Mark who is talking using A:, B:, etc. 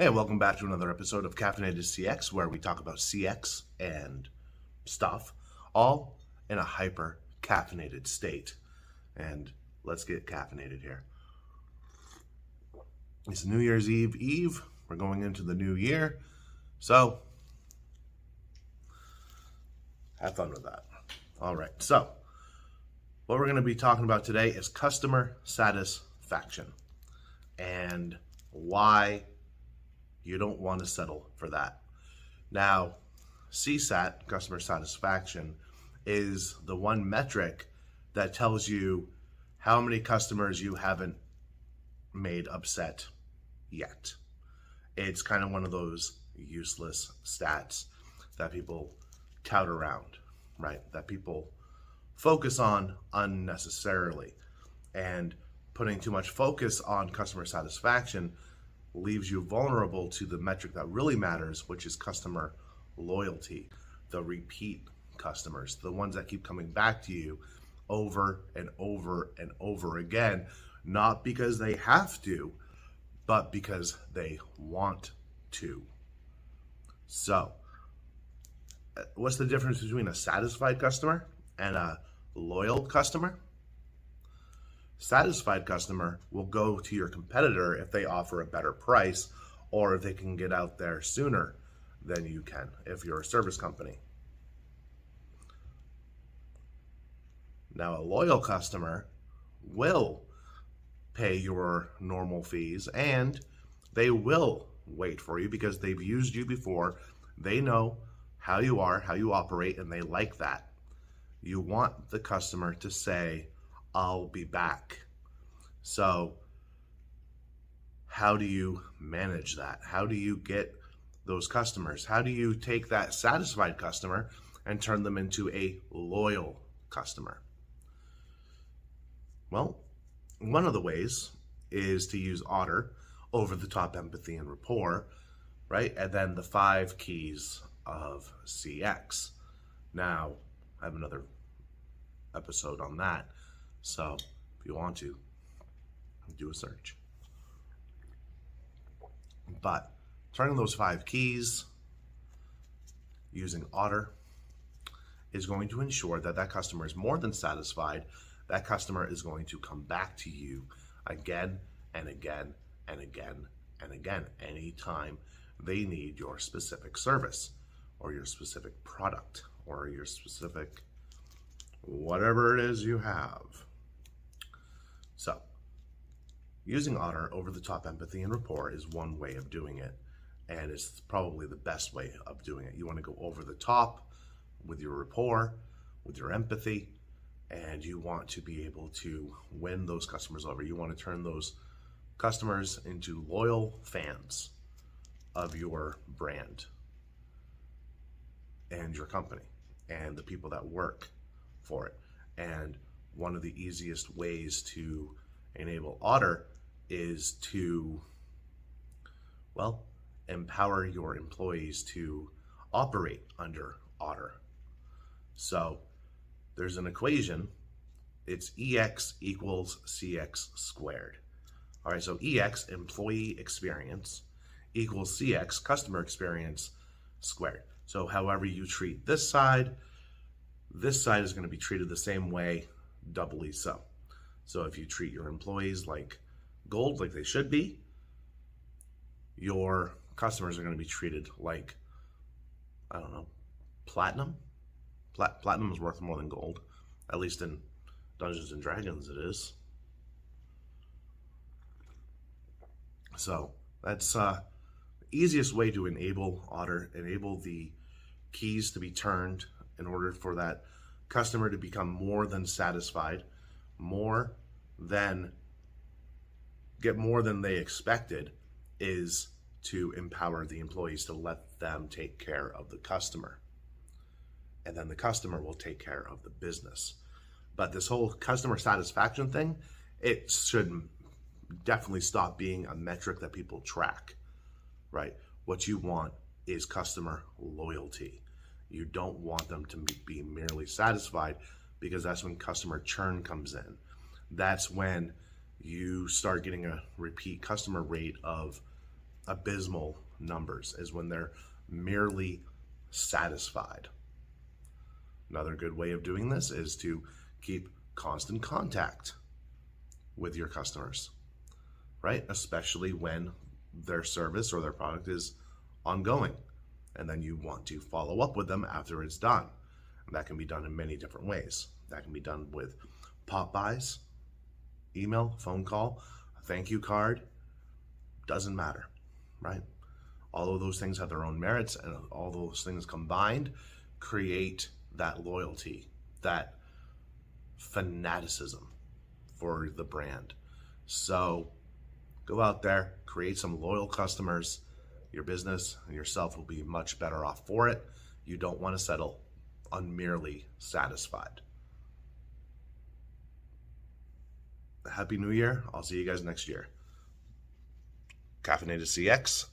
A: Hey, welcome back to another episode of Caffeinated CX, where we talk about CX and stuff, all in a hyper caffeinated state. And let's get caffeinated here. It's New Year's Eve. We're going into the new year. So, have fun with that. All right. So, what we're going to be talking about today is customer satisfaction and why you don't want to settle for that. Now, CSAT, customer satisfaction, is the one metric that tells you how many customers you haven't made upset yet. It's kind of one of those useless stats that people tout around, right? That people focus on unnecessarily. And putting too much focus on customer satisfaction leaves you vulnerable to the metric that really matters, which is customer loyalty, the repeat customers, the ones that keep coming back to you over and over and over again, not because they have to, but because they want to. So, what's the difference between a satisfied customer and a loyal customer? Satisfied customer will go to your competitor if they offer a better price or if they can get out there sooner than you can if you're a service company. Now, a loyal customer will pay your normal fees and they will wait for you because they've used you before. They know how you are, how you operate, and they like that. You want the customer to say, "I'll be back." So how do you manage that? How do you get those customers? How do you take that satisfied customer and turn them into a loyal customer? Well, one of the ways is to use Otter, over the top empathy and rapport, right? And then the 5 keys of CX. Now, I have another episode on that. So if you want to, do a search. But turning those 5 keys using Otter is going to ensure that that customer is more than satisfied. That customer is going to come back to you again and again and again and again anytime they need your specific service or your specific product or your specific whatever it is you have. So, using Otter, over the top empathy and rapport, is one way of doing it, and it's probably the best way of doing it. You want to go over the top with your rapport, with your empathy, and you want to be able to win those customers over. You want to turn those customers into loyal fans of your brand and your company and the people that work for it. And one of the easiest ways to enable Otter is to, well, empower your employees to operate under Otter. So there's an equation. It's EX equals CX squared. All right, so EX, employee experience, equals CX, customer experience squared. So however you treat this side is going to be treated the same way, doubly so. So if you treat your employees like gold, like they should be, your customers are going to be treated like, I don't know, platinum? Platinum is worth more than gold. At least in Dungeons and Dragons it is. So that's the easiest way to enable Otter, enable the keys to be turned in order for that customer to become more than satisfied, get more than they expected, is to empower the employees to let them take care of the customer. And then the customer will take care of the business. But this whole customer satisfaction thing, it should definitely stop being a metric that people track, right? What you want is customer loyalty. You don't want them to be merely satisfied, because that's when customer churn comes in. That's when you start getting a repeat customer rate of abysmal numbers is when they're merely satisfied. Another good way of doing this is to keep constant contact with your customers, right? Especially when their service or their product is ongoing. And then you want to follow up with them after it's done. And that can be done in many different ways. That can be done with pop buys, email, phone call, a thank you card, doesn't matter, right? All of those things have their own merits, and all those things combined create that loyalty, that fanaticism for the brand. So go out there, create some loyal customers. Your business and yourself will be much better off for it. You don't want to settle on merely satisfied. Happy New Year. I'll see you guys next year. Caffeinated CX